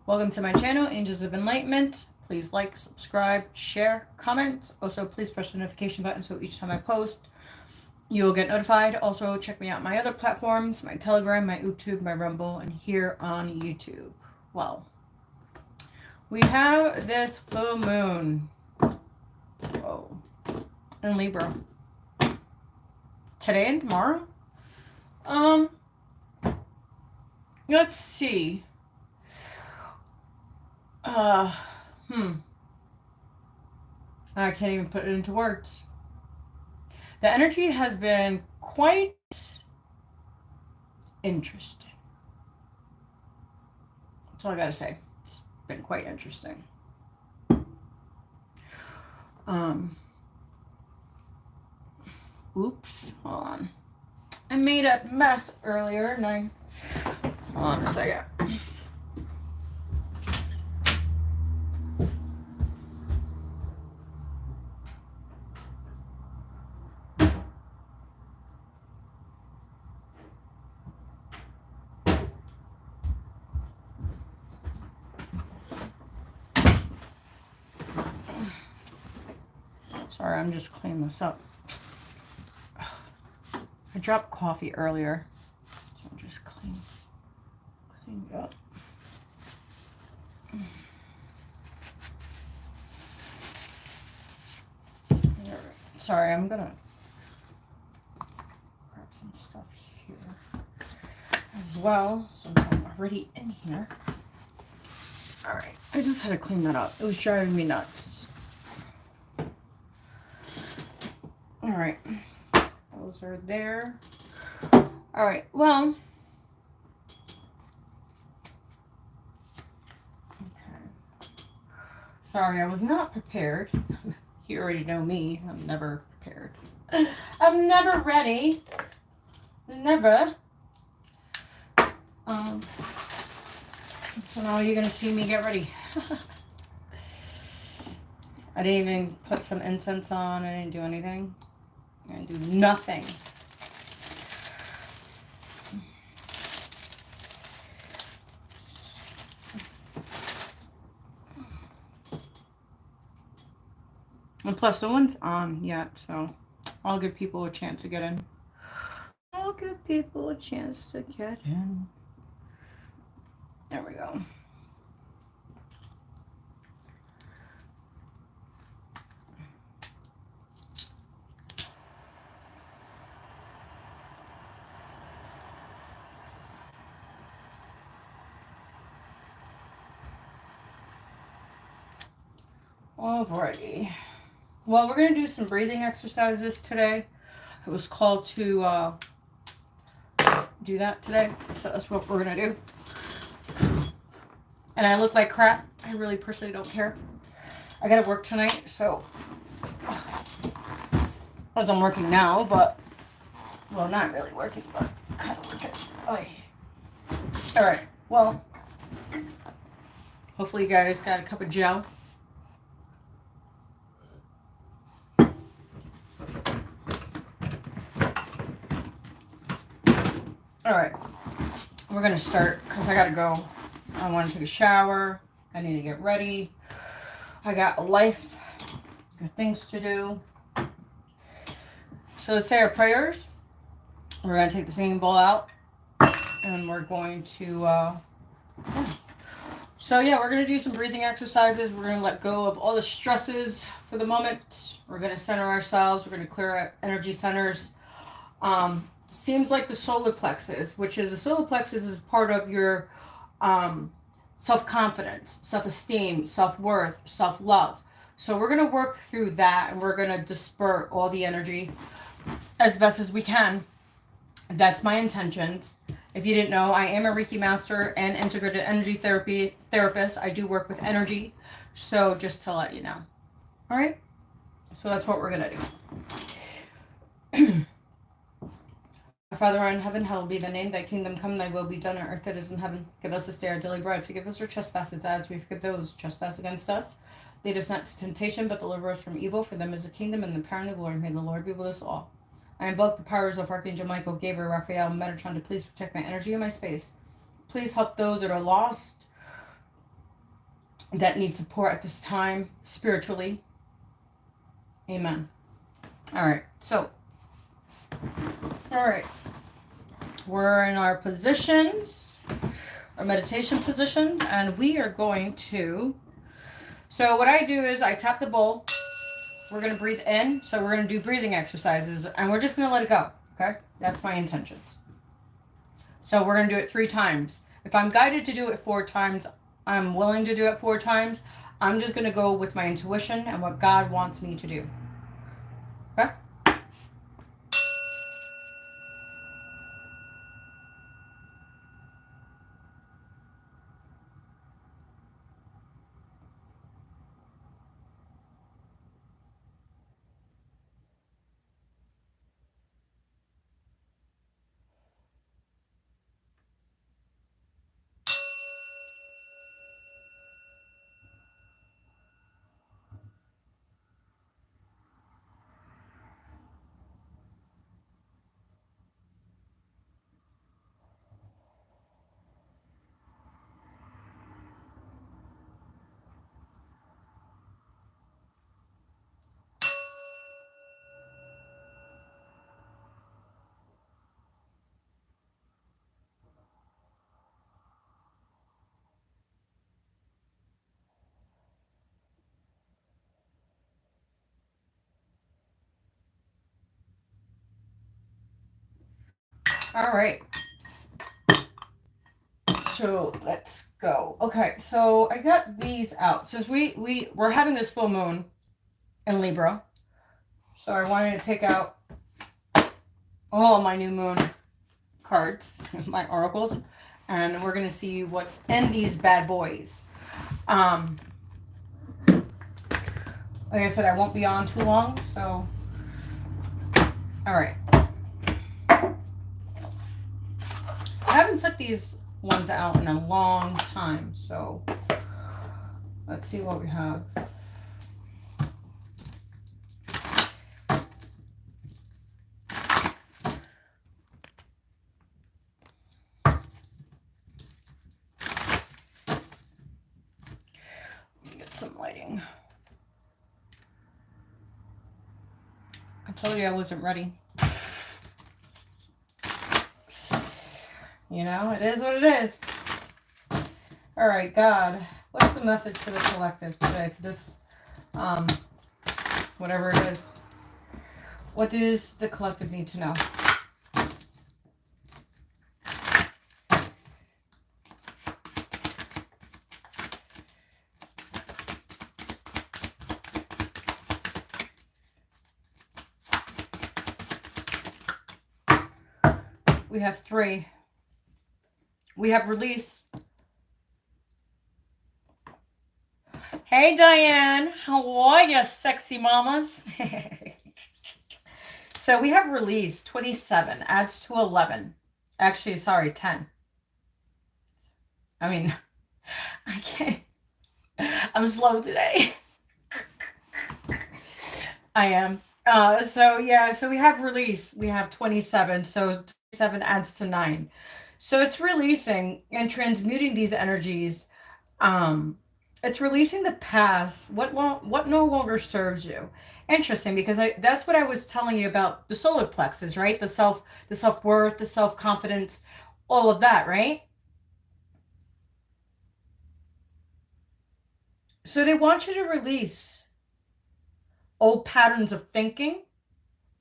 Welcome to my channel, Angels of Enlightenment. Please like, subscribe, share, comment. Also, please press the notification button so each time I post, you will get notified. Also, check me out on my other platforms, my Telegram, my YouTube, my Rumble, and here on YouTube. Well, we have this full moon. Whoa. In Libra. Today and tomorrow? Let's see. I can't even put it into words. The energy has been quite interesting. That's all I gotta say. It's been quite interesting. Oops, hold on. I made a mess earlier and hold on a second. Sorry, I'm just cleaning this up. I dropped coffee earlier. So I'll just clean it up. Sorry, I'm gonna grab some stuff here as well, since I'm already in here. Alright, I just had to clean that up. It was driving me nuts. Alright, those are there. Alright, well, okay. Sorry, I was not prepared. You already know me. I'm never prepared. I'm never ready. Never. So now you're going to see me get ready. I didn't even put some incense on. I didn't do anything. I didn't do nothing. And plus, no one's on yet, so I'll give people a chance to get in. I'll give people a chance to get in. There we go. Alrighty. Well, we're going to do some breathing exercises today. I was called to do that today, so that's what we're going to do. And I look like crap. I really personally don't care. I got to work tonight, so as I'm working now, but, well, not really working, but kind of working. Alright, well, hopefully you guys got a cup of Joe. Alright, we're going to start because I got to go. I want to take a shower. I need to get ready. I got a life. Got things to do. So let's say our prayers. We're going to take the singing bowl out. And we're going to... So yeah, we're going to do some breathing exercises. We're going to let go of all the stresses for the moment. We're going to center ourselves. We're going to clear our energy centers. Seems like the solar plexus, which is the solar plexus is part of your self-confidence, self-esteem, self-worth, self-love. So we're going to work through that and we're going to disperse all the energy as best as we can. That's my intentions. If you didn't know, I am a Reiki master and integrated energy therapist. I do work with energy. So just to let you know. All right. So that's what we're going to do. Our Father in heaven, hallowed be thy name. Thy kingdom come, thy will be done on earth as it is in heaven. Give us this day our daily bread. Forgive us our trespasses as we forgive those who trespass against us. Lead us not to temptation, but deliver us from evil. For them is the kingdom and the power and the glory. May the Lord be with us all. I invoke the powers of Archangel Michael, Gabriel, Raphael, and Metatron to please protect my energy and my space. Please help those that are lost. that need support at this time spiritually. Amen. All right. So, all right. We're in our positions, our meditation positions, and we are going to. So, what I do is I tap the bowl. We're going to breathe in. So, we're going to do breathing exercises, and we're just going to let it go. Okay? That's my intentions. So, we're going to do it 3 times. If I'm guided to do it 4 times, I'm willing to do it 4 times. I'm just going to go with my intuition and what God wants me to do. Okay? All right. So let's go. Okay, so I got these out. Since we're having this full moon in Libra, so I wanted to take out all my new moon cards, my oracles, and we're gonna see what's in these bad boys. Like I said, I won't be on too long, so all right. I haven't took these ones out in a long time, so let's see what we have. Get some lighting. I told you I wasn't ready. You know, it is what it is. All right, God, what's the message for the collective today? For this, whatever it is. What does the collective need to know? We have 3. We have release. Hey, Diane. How are you, sexy mamas? So we have release 27 adds to 11. Actually, sorry, 10. I mean, I can't. I'm slow today. I am. So we have release. We have 27. So 27 adds to 9. So it's releasing and transmuting these energies. It's releasing the past, what no longer serves you. Interesting, because that's what I was telling you about the solar plexus, right? The self-worth, the self-confidence, all of that, right? So they want you to release old patterns of thinking,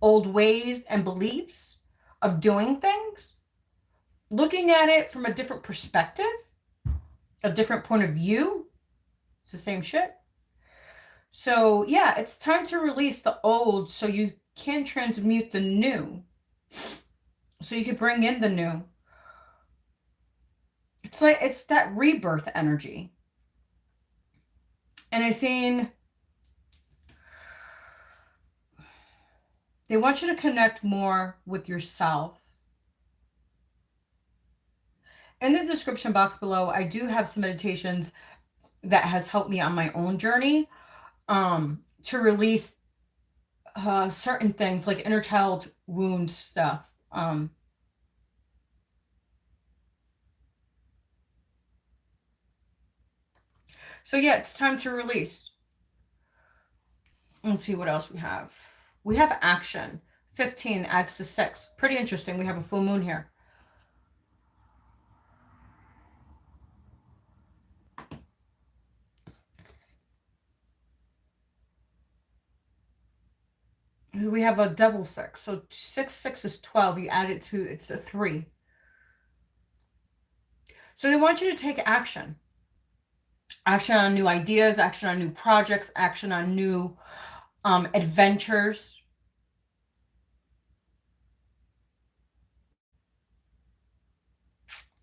old ways and beliefs of doing things, looking at it from a different perspective, a different point of view. It's the same shit. So yeah, it's time to release the old so you can transmute the new. So you can bring in the new. It's that rebirth energy. And I've seen they want you to connect more with yourself. In the description box below, I do have some meditations that has helped me on my own journey to release certain things like inner child wound stuff. So yeah, it's time to release. Let's see what else we have. We have action. 15 adds to 6. Pretty interesting. We have a full moon here. We have a double 6. So 6 is 12. You add it to, it's a 3. So they want you to take action. Action on new ideas, action on new projects, action on new adventures.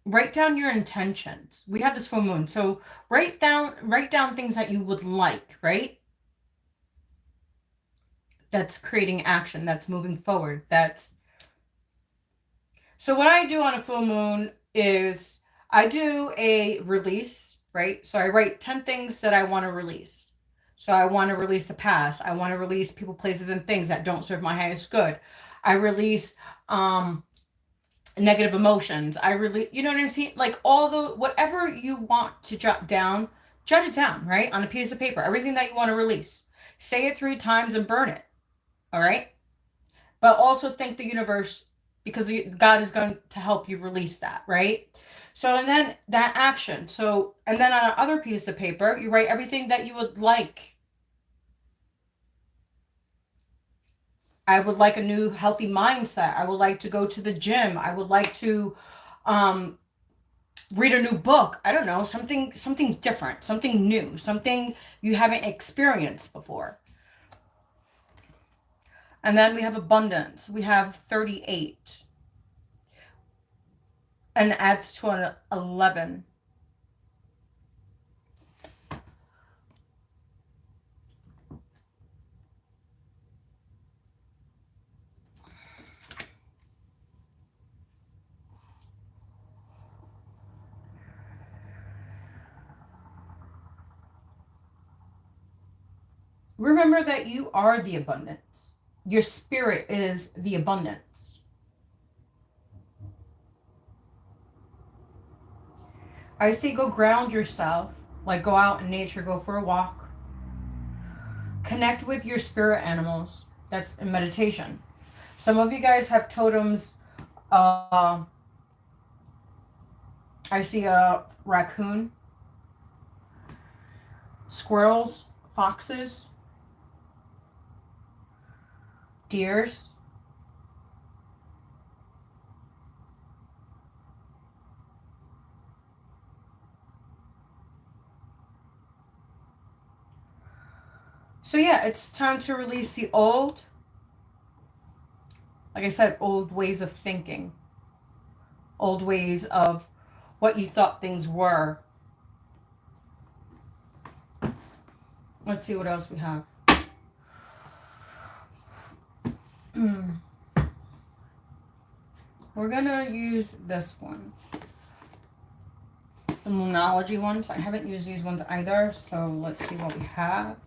Write down your intentions. We have this full moon. So write down things that you would like, right? That's creating action, that's moving forward. So what I do on a full moon is I do a release, right? So I write 10 things that I want to release. So I want to release the past. I want to release people, places, and things that don't serve my highest good. I release negative emotions. I release, you know what I'm saying? Like all the, whatever you want to jot down, jot it down, right? On a piece of paper, everything that you want to release. Say it 3 times and burn it. All right. But also thank the universe, because God is going to help you release that, right? So, and then that action. So, and then on another piece of paper, you write everything that you would like. I would like a new healthy mindset. I would like to go to the gym. I would like to read a new book. I don't know, something different, something new, something you haven't experienced before. And then we have abundance. We have 38. And adds to an 11. Remember that you are the abundance. Your spirit is the abundance. I say go ground yourself, like go out in nature, go for a walk. Connect with your spirit animals. That's in meditation. Some of you guys have totems. I see a raccoon, squirrels, foxes, deers. So yeah, it's time to release the old, like I said, old ways of thinking, old ways of what you thought things were. Let's see what else we have. We're gonna use this one. The Moonology ones. I haven't used these ones either, so let's see what we have.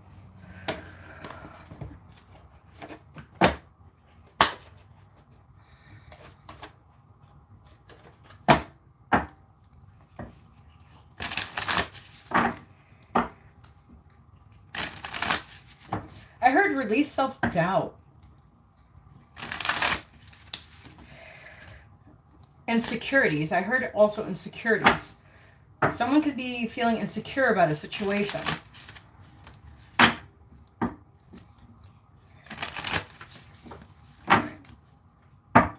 I heard release self-doubt. Insecurities. I heard also insecurities. Someone could be feeling insecure about a situation.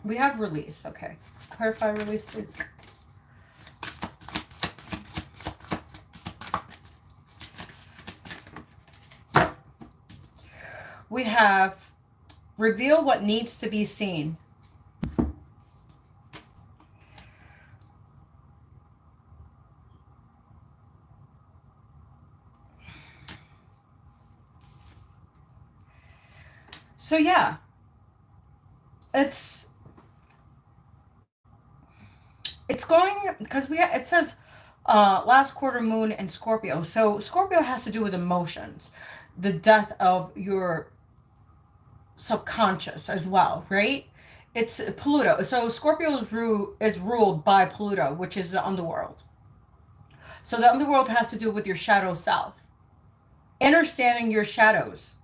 We have release. Okay. Clarify release, please. We have reveal what needs to be seen. So yeah, it's going, because it says last quarter moon and Scorpio. So Scorpio has to do with emotions, the death of your subconscious as well, right? It's Pluto. So Scorpio is ruled by Pluto, which is the underworld. So the underworld has to do with your shadow self. Understanding your shadows.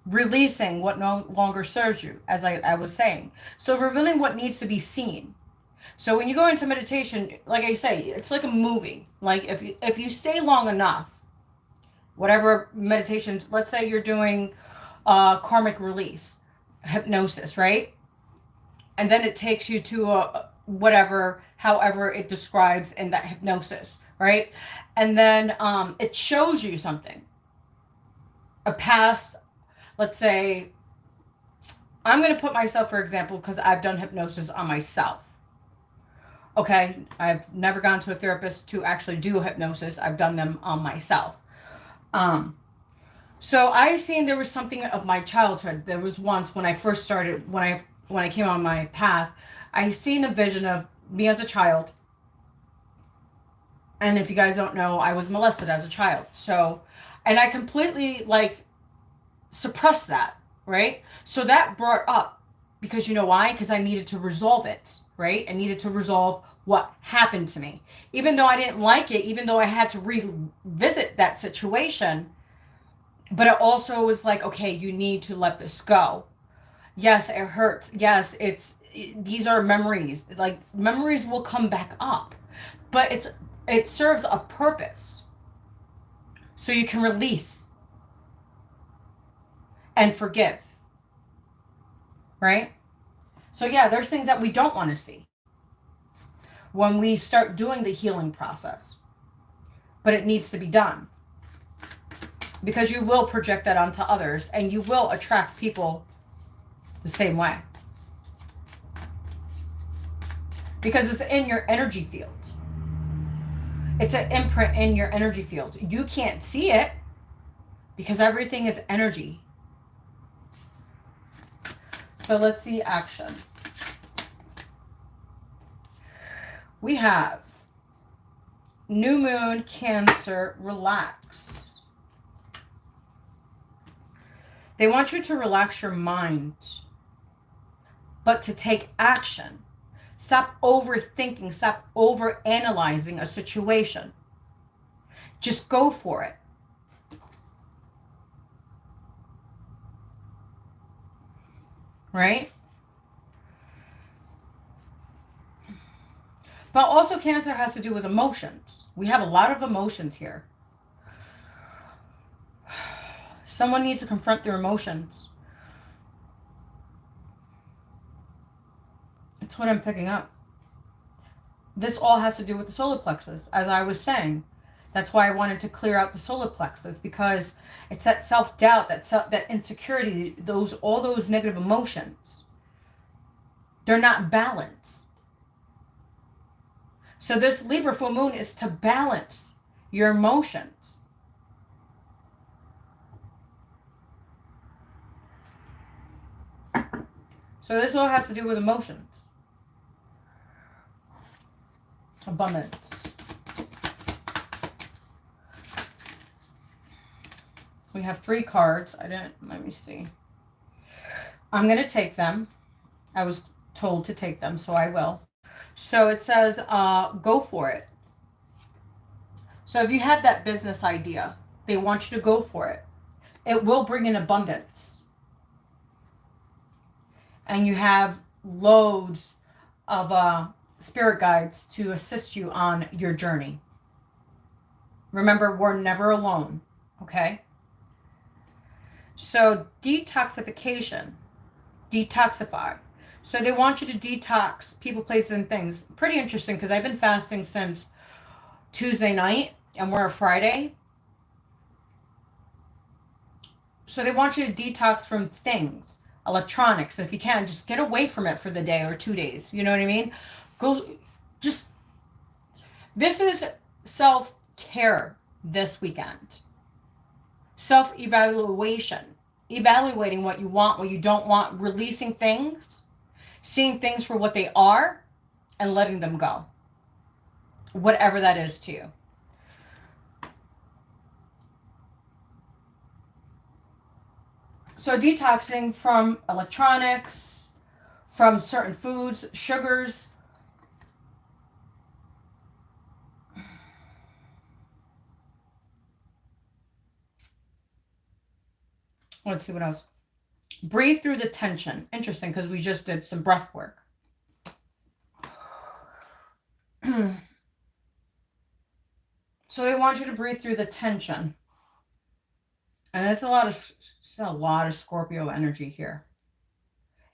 Releasing what no longer serves you, as I was saying. So revealing what needs to be seen. So when you go into meditation, like I say, it's like a movie. Like if you stay long enough, whatever meditations, let's say you're doing karmic release, hypnosis, right? And then it takes you to a whatever, however it describes in that hypnosis, right? And then it shows you something, a past, let's say, I'm going to put myself, for example, because I've done hypnosis on myself. Okay, I've never gone to a therapist to actually do hypnosis. I've done them on myself. So I seen there was something of my childhood. There was once when I first started, when I came on my path, I seen a vision of me as a child. And if you guys don't know, I was molested as a child. So, and I completely like suppressed that, right? So that brought up, because you know why? Because I needed to resolve it, right? I needed to resolve what happened to me. Even though I didn't like it, even though I had to revisit that situation, but it also was like, okay, you need to let this go. Yes, it hurts. Yes, these are memories. Like memories will come back up, but it serves a purpose. So you can release and forgive. Right? So yeah, there's things that we don't want to see when we start doing the healing process. But it needs to be done. Because you will project that onto others and you will attract people the same way. Because it's in your energy field. It's an imprint in your energy field. You can't see it because everything is energy. So let's see action. We have New Moon, Cancer, relax. They want you to relax your mind, but to take action. Stop overthinking, stop overanalyzing a situation. Just go for it. Right? But also Cancer has to do with emotions. We have a lot of emotions here. Someone needs to confront their emotions. It's what I'm picking up. This all has to do with the solar plexus, as I was saying. That's why I wanted to clear out the solar plexus, because it's that self-doubt, that insecurity, all those negative emotions. They're not balanced. So this Libra full moon is to balance your emotions. So this all has to do with emotions. Abundance. We have 3 cards. Let me see. I'm going to take them. I was told to take them, so I will. So it says, go for it. So if you had that business idea, they want you to go for it. It will bring in abundance. And you have loads of spirit guides to assist you on your journey. Remember, we're never alone, okay? So detoxification, detoxify. So they want you to detox people, places, and things. Pretty interesting, because I've been fasting since Tuesday night, and we're a Friday. So they want you to detox from things, electronics. If you can, just get away from it for the day or 2 days. You know what I mean? This is self-care this weekend. Self-evaluation. Evaluating what you want, what you don't want, releasing things, seeing things for what they are, and letting them go. Whatever that is to you. So detoxing from electronics, from certain foods, sugars. Let's see what else. Breathe through the tension. Interesting, because we just did some breath work. So they want you to breathe through the tension. And it's a lot of Scorpio energy here.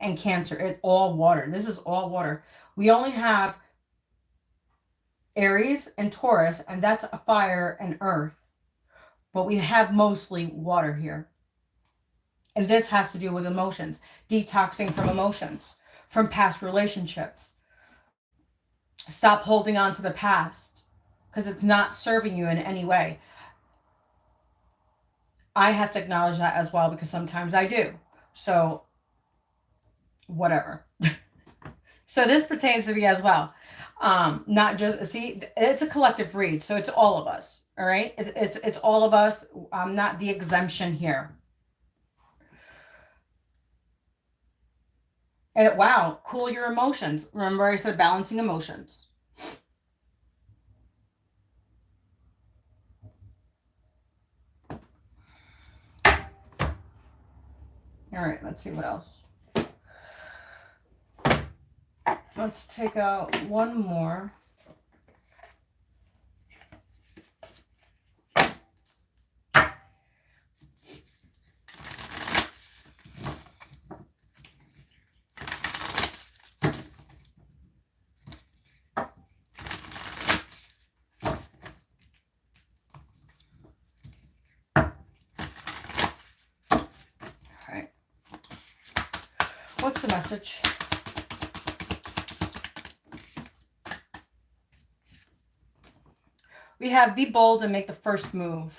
And Cancer. It's all water. This is all water. We only have Aries and Taurus, and that's a fire and earth. But we have mostly water here. And this has to do with emotions. Detoxing from emotions, from past relationships. Stop holding on to the past because it's not serving you in any way. I have to acknowledge that as well because sometimes I do. So, whatever. So this pertains to me as well. Not just, see, it's a collective read, so it's all of us. All right, it's all of us. I'm not the exemption here. And wow, cool your emotions. Remember I said balancing emotions. All right, let's see what else. Let's take out one more. What's the message? We have be bold and make the first move.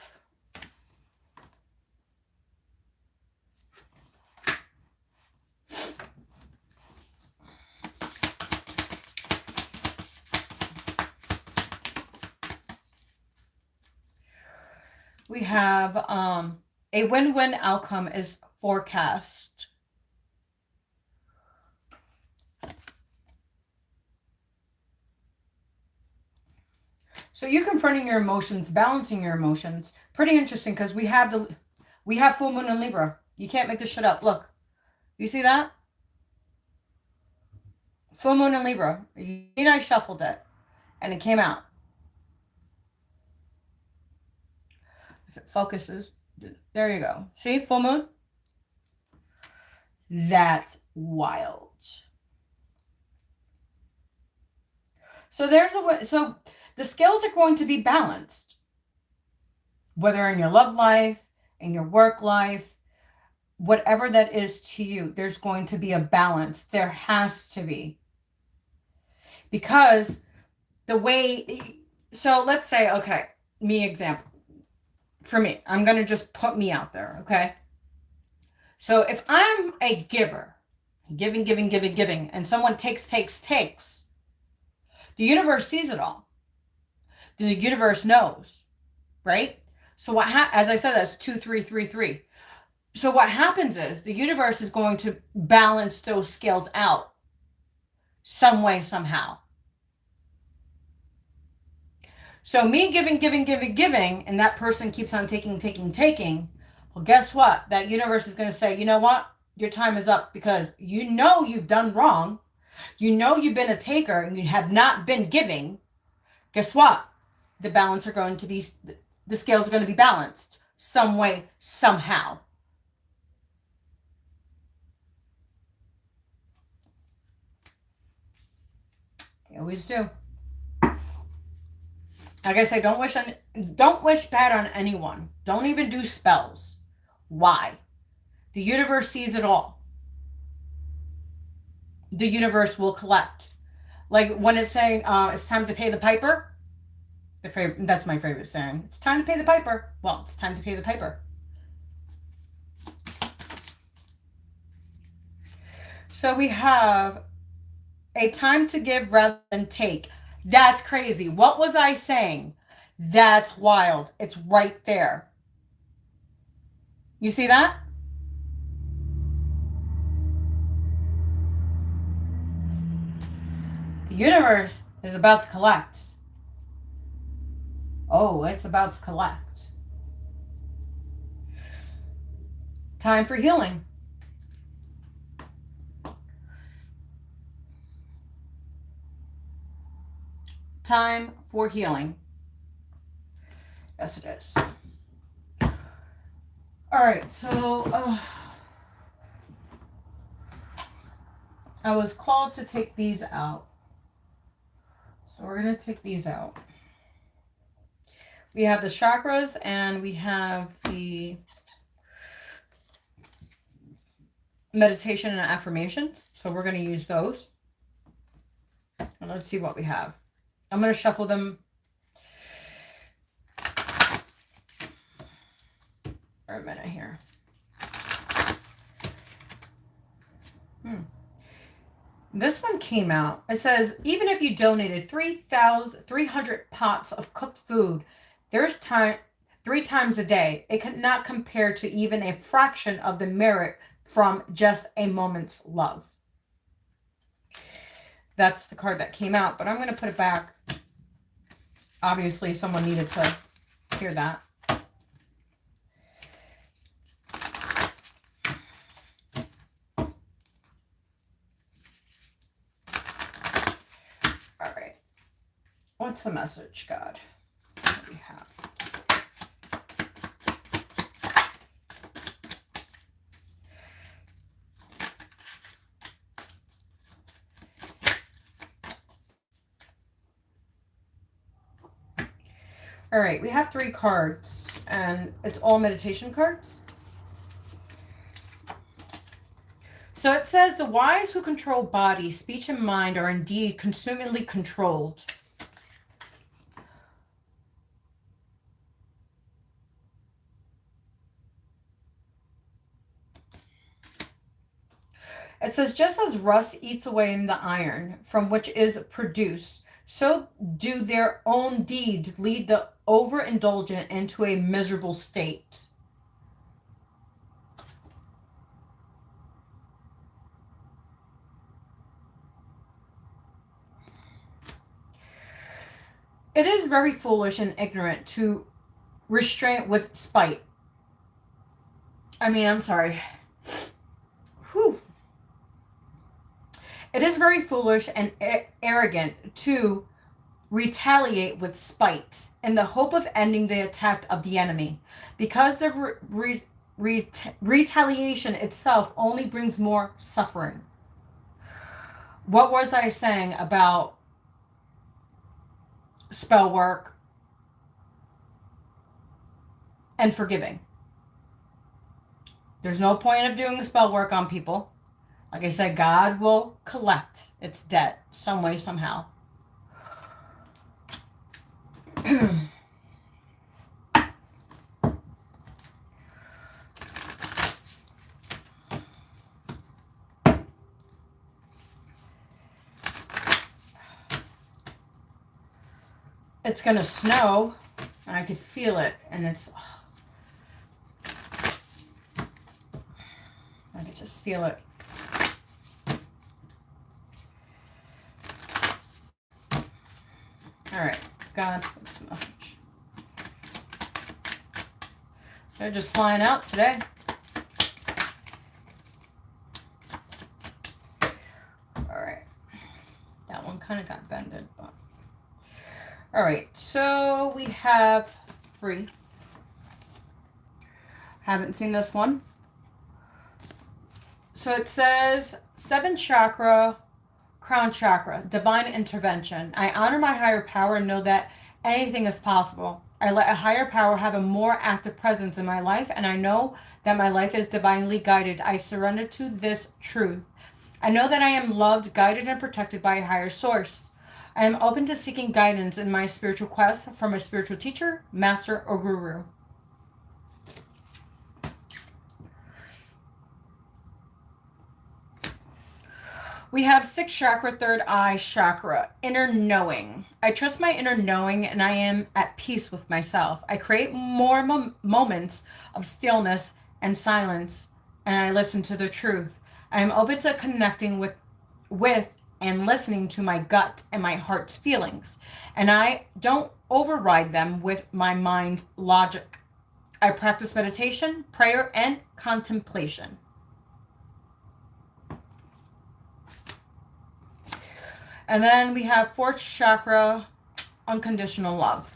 We have a win-win outcome is forecast. So you confronting your emotions, balancing your emotions. Pretty interesting because we have full moon in Libra. You can't make this shit up. Look. You see that? Full moon in Libra. I shuffled it and it came out. If it focuses, there you go. See, full moon? That's wild. So there's a way. So the scales are going to be balanced, whether in your love life, in your work life, whatever that is to you, there's going to be a balance. There has to be. Because the way, so let's say, okay, example. For me, I'm going to just put me out there, okay? So if I'm a giver, giving, and someone takes, the universe sees it all. The universe knows, right? So as I said, that's 2, 3, 3, 3. So what happens is the universe is going to balance those scales out some way, somehow. So me giving, and that person keeps on taking. Well, guess what? That universe is going to say, you know what? Your time is up because you know you've done wrong. You know you've been a taker and you have not been giving. Guess what? The scales are going to be balanced some way, somehow. They always do. Like I say, don't wish bad on anyone. Don't even do spells. Why? The universe sees it all. The universe will collect. Like when it's saying it's time to pay the piper. That's my favorite saying. It's time to pay the piper. Well, it's time to pay the piper. So we have a time to give rather than take. That's crazy. What was I saying? That's wild. It's right there. You see that? The universe is about to collect. Oh, it's about to collect. Time for healing. Time for healing. Yes, it is. All right, so I was called to take these out. So we're going to take these out. We have the chakras and we have the meditation and affirmations. So we're going to use those. And let's see what we have. I'm going to shuffle them for a minute here. This one came out. It says, even if you donated 3,300 pots of cooked food, there's time 3 times a day. It could not compare to even a fraction of the merit from just a moment's love. That's the card that came out, but I'm going to put it back. Obviously, someone needed to hear that. All right. What's the message, God? What do we have? All right, we have 3 cards, and it's all meditation cards. So it says, the wise who control body, speech, and mind are indeed consumingly controlled. It says, just as rust eats away in the iron from which is produced, so do their own deeds lead the overindulgent into a miserable state. It is very foolish and ignorant to restrain with spite. I'm sorry. Whew. It is very foolish and arrogant to retaliate with spite in the hope of ending the attack of the enemy, because the retaliation itself only brings more suffering. What was I saying about spell work and forgiving? There's no point of doing spell work on people. Like I said, God will collect its debt some way, somehow. It's going to snow, and I could feel it, and it's... I could just feel it. All right, God, what's the message? They're just flying out today. All right. That one kind of got bended, but... All right, so we have 3. Haven't seen this one. So it says 7th chakra, crown chakra, divine intervention. I honor my higher power and know that anything is possible. I let a higher power have a more active presence in my life, and I know that my life is divinely guided. I surrender to this truth. I know that I am loved, guided, and protected by a higher source. I am open to seeking guidance in my spiritual quest from a spiritual teacher, master, or guru. We have 6th chakra, 3rd eye chakra, inner knowing. I trust my inner knowing and I am at peace with myself. I create more moments of stillness and silence, and I listen to the truth. I am open to connecting with and listening to my gut and my heart's feelings, and I don't override them with my mind's logic. I practice meditation, prayer, and contemplation. And then we have fourth chakra, unconditional love.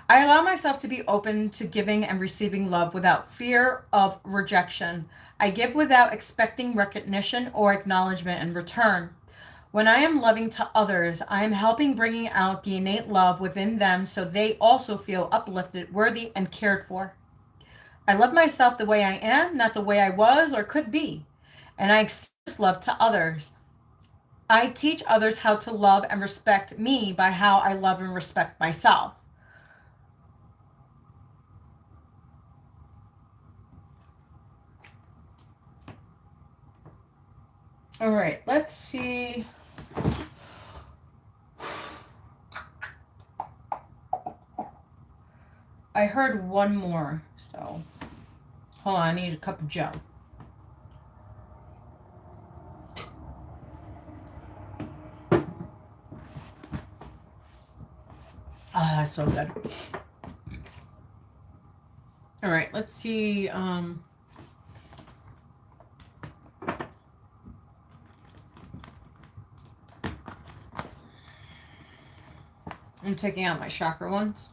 I allow myself to be open to giving and receiving love without fear of rejection. I give without expecting recognition or acknowledgement in return. When I am loving to others, I am helping bringing out the innate love within them so they also feel uplifted, worthy, and cared for. I love myself the way I am, not the way I was or could be. And I express love to others. I teach others how to love and respect me by how I love and respect myself. All right, let's see. I heard one more, so hold on, I need a cup of Joe. Ah, that's so good. All right, let's see. I'm taking out my chakra ones.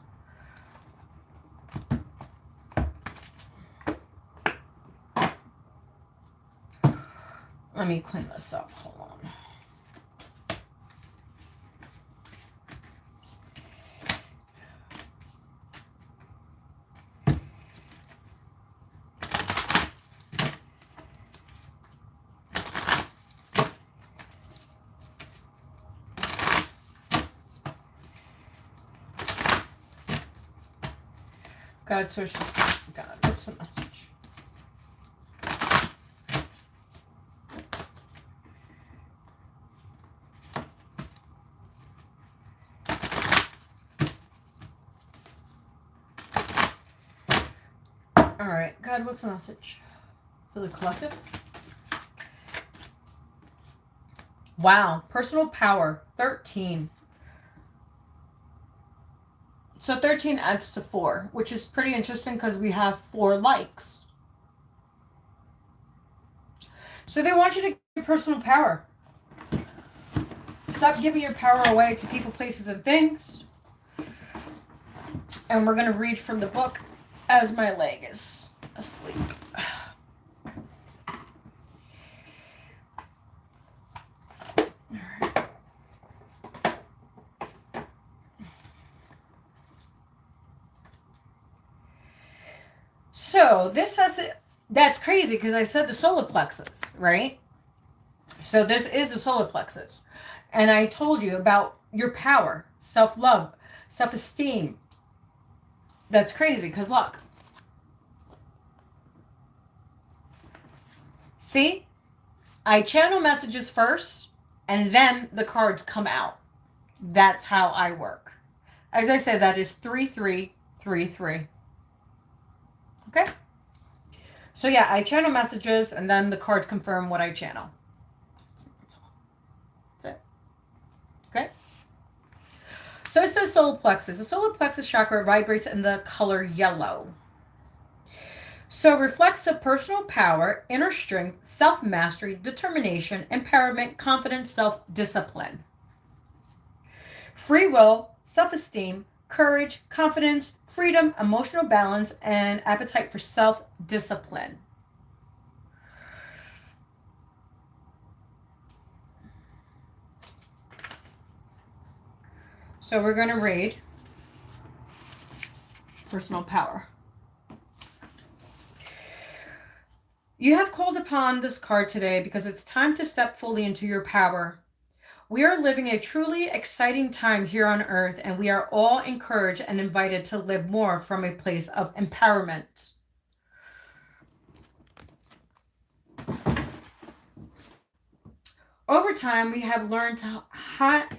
Let me clean this up. Hold on. God, source, God, what's the message? All right, God, what's the message for the collective? Wow, personal power, 13. So 13 adds to 4, which is pretty interesting because we have 4 likes. So they want you to give your personal power. Stop giving your power away to people, places, and things. And we're going to read from the book as my leg is asleep. So this has to, that's crazy because I said the solar plexus, right? So this is the solar plexus. And I told you about your power, self-love, self-esteem. That's crazy because look. See? I channel messages first and then the cards come out. That's how I work. As I said, that is 3333. Okay? So yeah, I channel messages and then the cards confirm what I channel. That's it. Okay? So it says solar plexus. The solar plexus chakra vibrates in the color yellow. So it reflects the personal power, inner strength, self-mastery, determination, empowerment, confidence, self-discipline. Free will, self-esteem, courage, confidence, freedom, emotional balance, and appetite for self-discipline. So we're going to read personal power. You have called upon this card today because it's time to step fully into your power. We are living a truly exciting time here on Earth, and we are all encouraged and invited to live more from a place of empowerment. Over time, we have learned to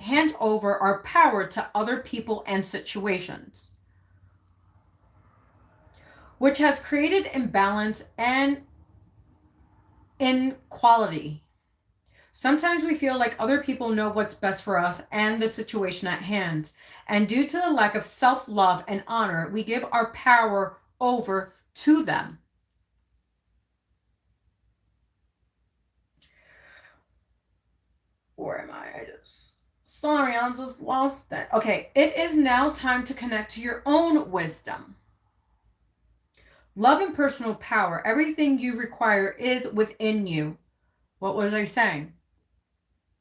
hand over our power to other people and situations, which has created imbalance and inequality. Sometimes we feel like other people know what's best for us and the situation at hand. And due to the lack of self-love and honor, we give our power over to them. Where am I? Sorry, I just lost it. Okay, it is now time to connect to your own wisdom. Love and personal power. Everything you require is within you. What was I saying?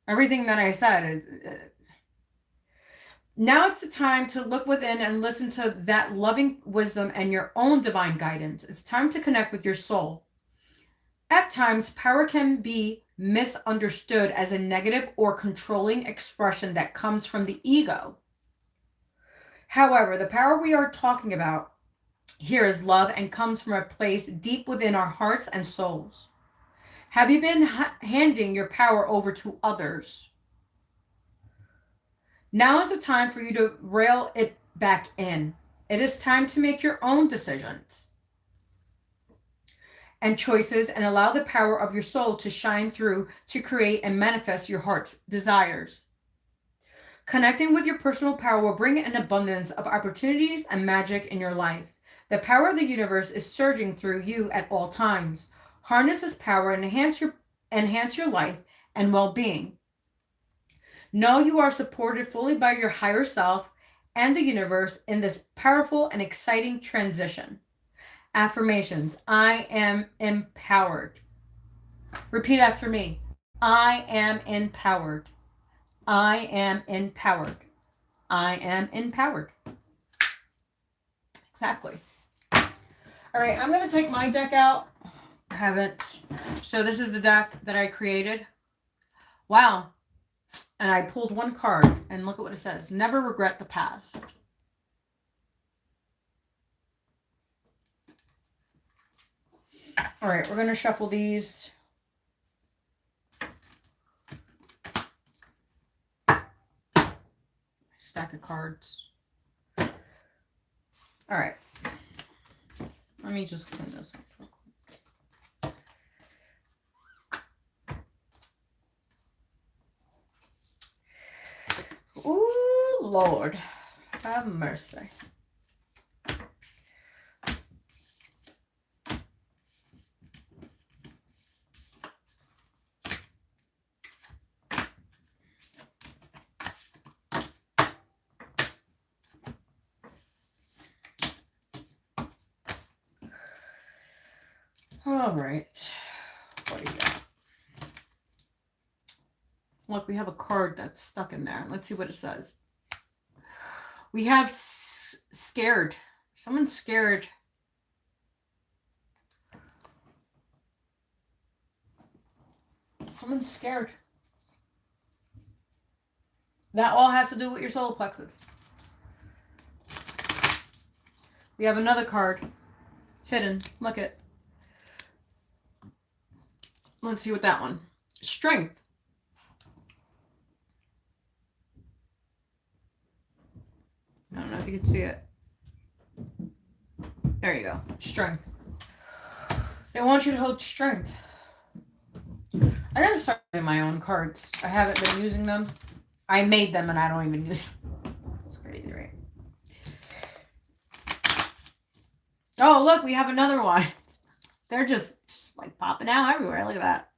Everything that I said is... Now it's the time to look within and listen to that loving wisdom and your own divine guidance. It's time to connect with your soul. At times, power can be misunderstood as a negative or controlling expression that comes from the ego. However, the power we are talking about here is love and comes from a place deep within our hearts and souls. Have you been handing your power over to others? Now is the time for you to reel it back in. It is time to make your own decisions and choices and allow the power of your soul to shine through to create and manifest your heart's desires. Connecting with your personal power will bring an abundance of opportunities and magic in your life. The power of the universe is surging through you at all times. Harness this power and enhance your life and well-being. Know you are supported fully by your higher self and the universe in this powerful and exciting transition. Affirmations. I am empowered. Repeat after me. I am empowered. I am empowered. I am empowered. Exactly. All right, I'm going to take my deck out. I haven't. So this is the deck that I created. Wow. And I pulled one card, and look at what it says. Never regret the past. All right, we're going to shuffle these. Stack of cards. All right. Let me just clean this up real quick. Ooh, Lord, have mercy. All right. What do you got? Look, we have a card that's stuck in there. Let's see what it says. We have scared. Someone's scared. Someone's scared. That all has to do with your solar plexus. We have another card. Hidden. Look it. Let's see what that one. Strength. I don't know if you can see it. There you go. Strength. They want you to hold strength. I gotta start using my own cards. I haven't been using them. I made them and I don't even use them. It's crazy, right? Oh, look, we have another one. They're just like popping out everywhere. Look at that.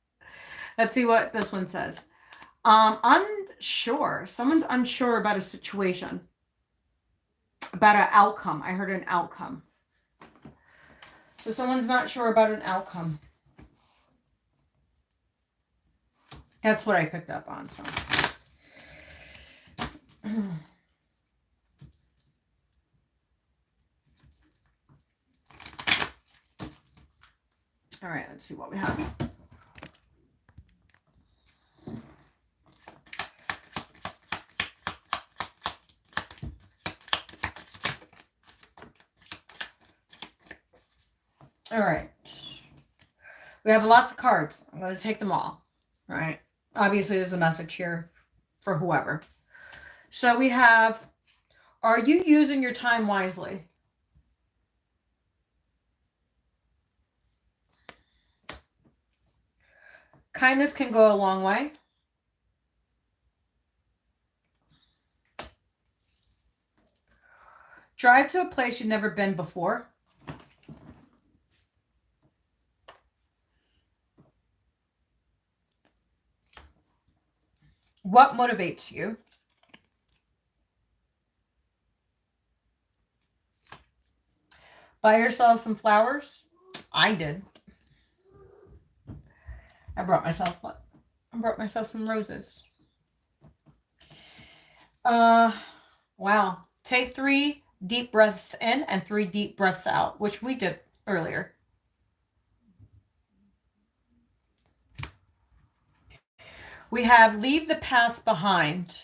Let's see what this one says. Unsure. Someone's unsure about a situation. About an outcome. I heard an outcome. So someone's not sure about an outcome. That's what I picked up on. So. All right, let's see what we have. All right. We have lots of cards. I'm going to take them all. All right. Obviously, there's a message here for whoever. So we have, are you using your time wisely? Kindness can go a long way. Drive to a place you've never been before. What motivates you? Buy yourself some flowers. I did. I brought myself some roses. Wow. Take 3 deep breaths in and 3 deep breaths out, which we did earlier. We have leave the past behind.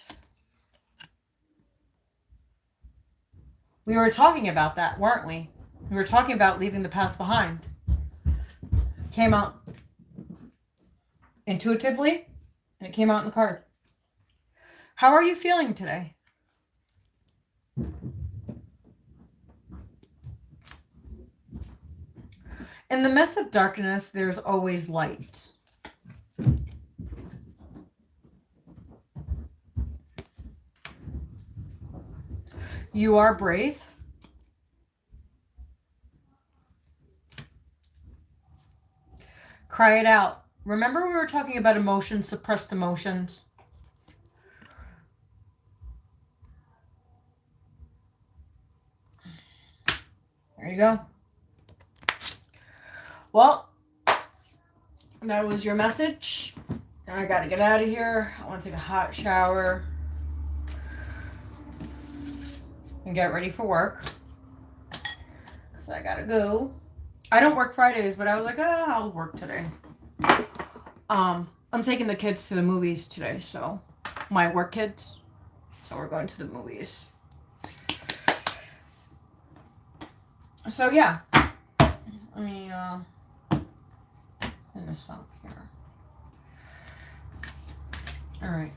We were talking about that, weren't we? We were talking about leaving the past behind. Came out intuitively, and it came out in the card. How are you feeling today? In the midst of darkness, there's always light. You are brave. Cry it out. Remember we were talking about emotions, suppressed emotions? There you go. Well, that was your message. I gotta get out of here. I want to take a hot shower and get ready for work, because I gotta go. I don't work Fridays, but I was like, oh, I'll work today. I'm taking the kids to the movies today, so my work kids. So we're going to the movies. So yeah. I mean, in this up here. All right.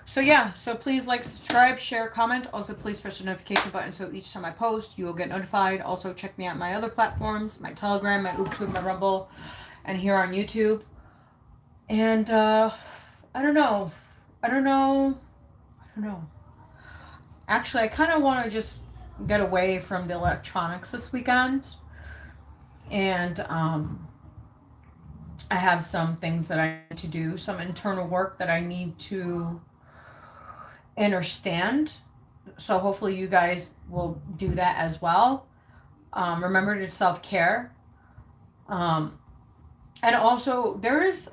So yeah, so please like, subscribe, share, comment. Also, please press the notification button so each time I post, you will get notified. Also, check me out on my other platforms, my Telegram, my YouTube, my Rumble, and here on YouTube. And I don't know. Actually, I kind of want to just get away from the electronics this weekend. And I have some things that I need to do, some internal work that I need to understand. So hopefully you guys will do that as well. Remember to self-care. And also there's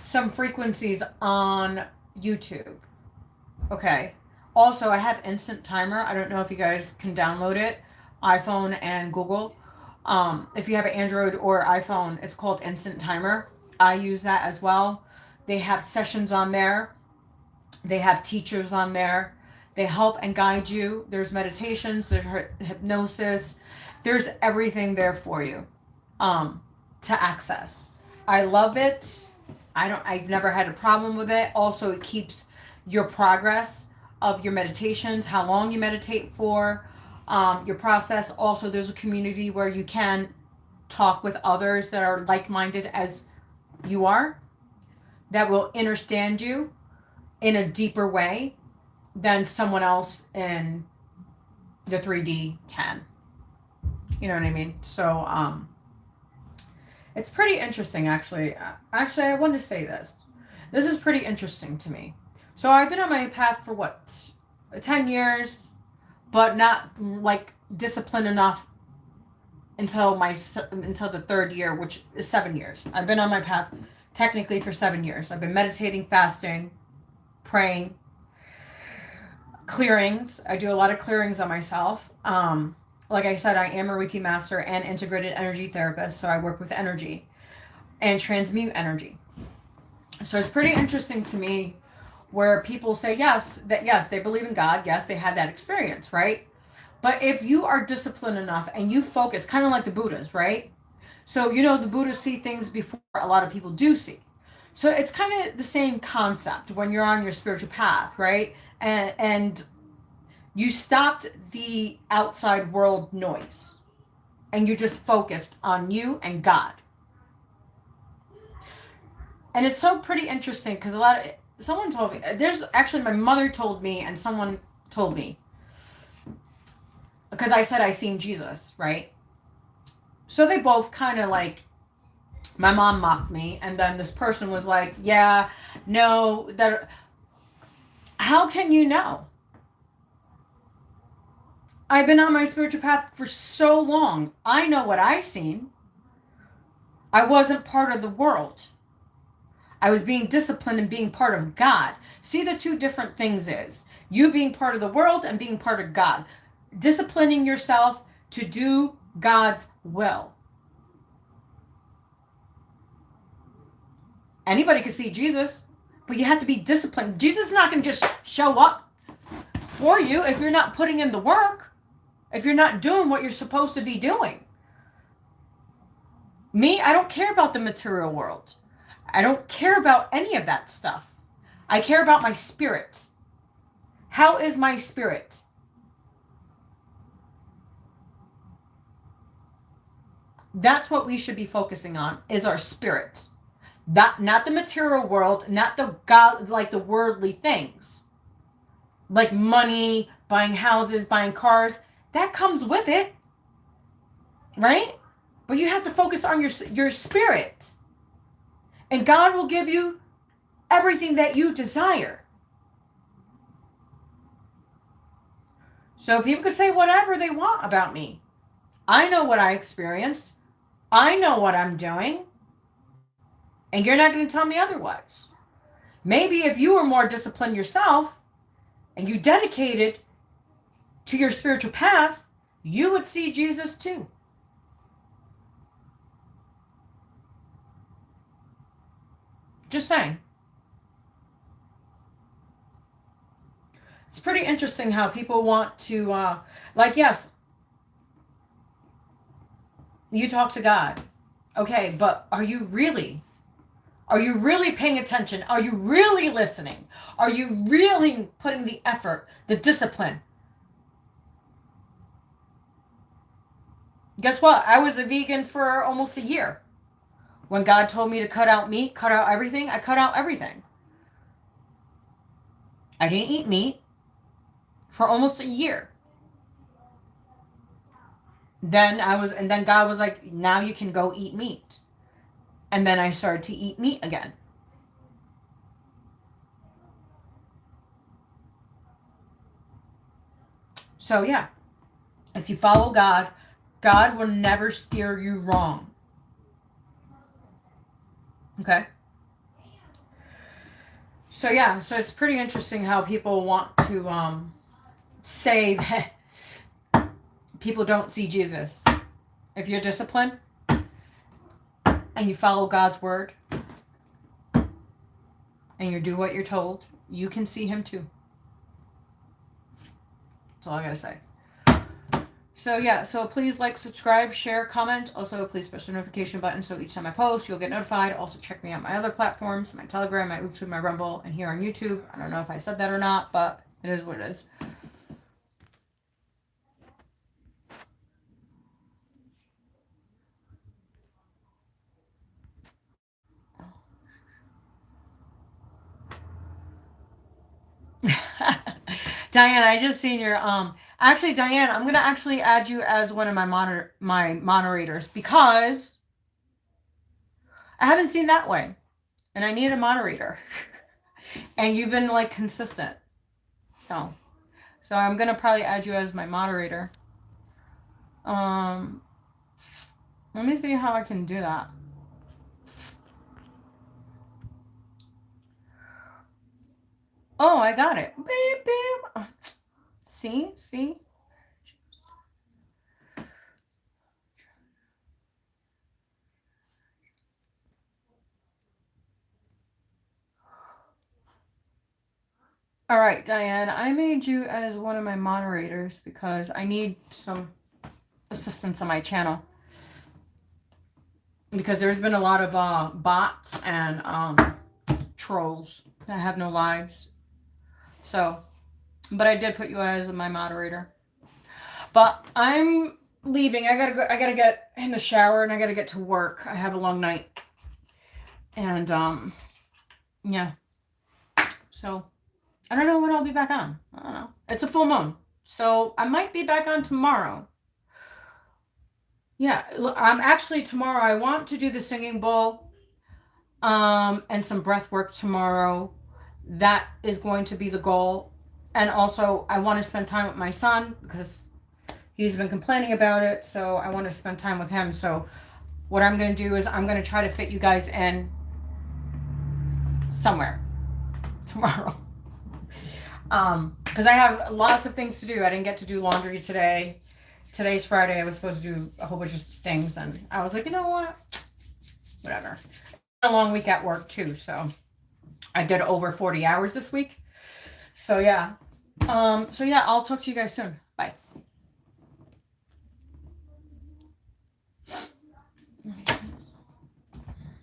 some frequencies on YouTube. Okay. Also, I have Instant Timer. I don't know if you guys can download it. iPhone and Google. If you have an Android or iPhone, it's called Instant Timer. I use that as well. They have sessions on there. They have teachers on there. They help and guide you. There's meditations, there's hypnosis. There's everything there for you to access. I love it. I've never had a problem with it. Also, it keeps your progress of your meditations, how long you meditate for, your process. Also, there's a community where you can talk with others that are like-minded as you are, that will understand you in a deeper way than someone else in the 3D can. You know what I mean? So, it's pretty interesting, actually. Actually, I want to say this. This is pretty interesting to me. So I've been on my path for 10 years, but not like disciplined enough until the 3rd year, which is 7 years. I've been on my path technically for 7 years. I've been meditating, fasting, praying, clearings. I do a lot of clearings on myself. Like I said, I am a Reiki master and integrated energy therapist, so I work with energy and transmute energy. So it's pretty interesting to me where people say yes, they believe in God, yes, they had that experience, right? But if you are disciplined enough and you focus, kind of like the Buddhas, right? So, the Buddhas see things before a lot of people do see. So it's kind of the same concept when you're on your spiritual path, right? And you stopped the outside world noise and you just focused on you and God. And it's so pretty interesting because someone told me, there's actually, my mother told me, and someone told me. Because I said I seen Jesus, right? So they both kind of like, my mom mocked me, and then this person was like, yeah, no, that, how can you know? I've been on my spiritual path for so long. I know what I've seen. I wasn't part of the world. I was being disciplined and being part of God. See, the two different things is you being part of the world and being part of God. Disciplining yourself to do God's will. Anybody can see Jesus, but you have to be disciplined. Jesus is not going to just show up for you if you're not putting in the work, if you're not doing what you're supposed to be doing. Me, I don't care about the material world. I don't care about any of that stuff. I care about my spirit. How is my spirit? That's what we should be focusing on, is our spirit. Not the material world, not the God, like the worldly things. Like money, buying houses, buying cars. That comes with it. Right? But you have to focus on your spirit. And God will give you everything that you desire. So people can say whatever they want about me. I know what I experienced. I know what I'm doing. And you're not going to tell me otherwise. Maybe if you were more disciplined yourself and you dedicated to your spiritual path, you would see Jesus too. Just saying. It's pretty interesting how people want to, like, yes, you talk to God. Okay, but are you really? Are you really paying attention? Are you really listening? Are you really putting the effort, the discipline? Guess what? I was a vegan for almost a year. When God told me to cut out meat, cut out everything, I cut out everything. I didn't eat meat for almost a year. Then God was like, now you can go eat meat. And then I started to eat meat again. So yeah, if you follow God, God will never steer you wrong. Okay? So yeah, so it's pretty interesting how people want to say that people don't see Jesus. If you're disciplined and you follow God's word and you do what you're told, you can see him too. That's all I gotta say. So yeah, so please like, subscribe, share, comment. Also, please push the notification button so each time I post, you'll get notified. Also, check me out my other platforms, my Telegram, my YouTube, my Rumble, and here on YouTube. I don't know if I said that or not, but it is what it is. Diane, I just seen your actually, Diane, I'm gonna actually add you as one of my moderators because I haven't seen that way, and I need a moderator. And you've been like consistent, so I'm gonna probably add you as my moderator. Let me see how I can do that. Oh, I got it. Beep, beep. See? All right, Diane, I made you as one of my moderators because I need some assistance on my channel. Because there's been a lot of bots and trolls that have no lives. So, but I did put you as my moderator. But I'm leaving. I gotta get in the shower and I gotta get to work. I have a long night. And yeah. So I don't know when I'll be back on. I don't know. It's a full moon. So I might be back on tomorrow. Yeah, actually tomorrow I want to do the singing bowl and some breath work tomorrow. That is going to be the goal. And also I want to spend time with my son because he's been complaining about it, so I want to spend time with him. So what I'm going to do is I'm going to try to fit you guys in somewhere tomorrow. Because I have lots of things to do. I didn't get to do laundry today. Today's Friday. I was supposed to do a whole bunch of things, and I was like, you know what? Whatever. A long week at work too, so I did over 40 hours this week. So yeah. I'll talk to you guys soon.